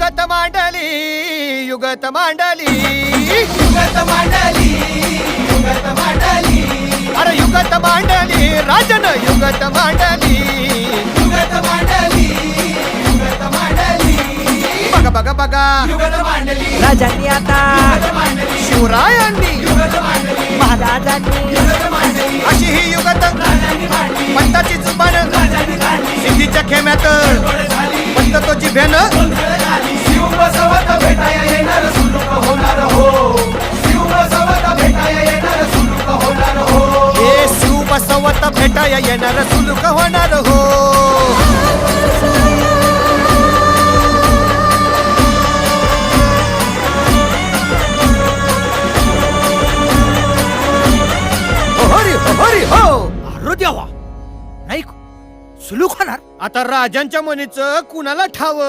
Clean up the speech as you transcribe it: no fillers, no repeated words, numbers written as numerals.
युगत मांडली युगत मांडली युगत मांडली युगत मांडली अरे युगत मांडली राजन युगत मांडली युगत मांडली युगत मांडली बघा बघा बघा युगत मांडली राजांनी आता युगत मांडली शिवरायांनी युगत मांडली महाराजांनी युगत मांडली अशी ही युगत राजांनी मांडली पंताची जुबान राजांनी काढली सिद्धीच्या खेम्यात गोड झाली पंत तो जिभेनं गोंधळ झाली शिव बसवत भेटाया येणार सुलूक होणार हो शिव बसवत भेटाया येणार सुलूक होणार हो हे शिव बसवत भेटाया येणार सुलूक होणार हो हरी हरी हो अरे देवा नाही सुलूक होणार आता राजांच्या मनीचं कुणाला ठाव